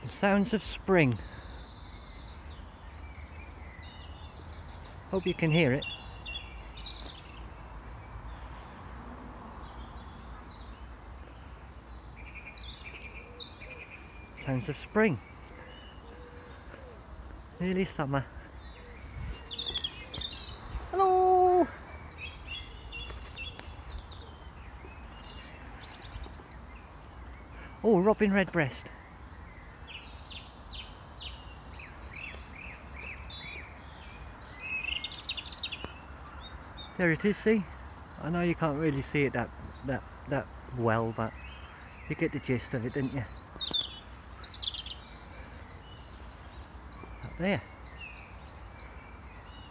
The sounds of spring. Hope you can hear it. Sounds of spring. Nearly summer. Hello! Oh, robin redbreast. There it is, see? I know you can't really see it that well, but you get the gist of it, don't you? It's up there.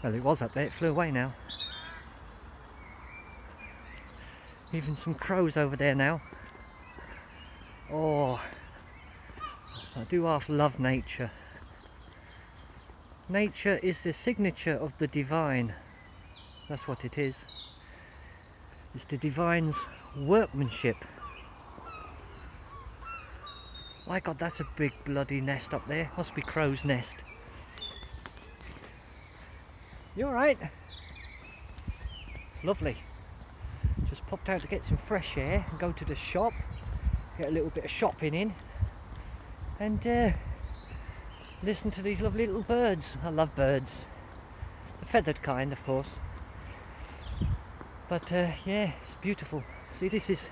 Well, it was up there, it flew away now. Even some crows over there now. Oh, I do half love nature. Nature is the signature of the divine. That's what it is. It's the divine's workmanship. My God, that's a big bloody nest up there. Must be crow's nest. You alright? Lovely. Just popped out to get some fresh air and go to the shop. Get a little bit of shopping in. And listen to these lovely little birds. I love birds. The feathered kind, of course. But yeah, it's beautiful. See, this is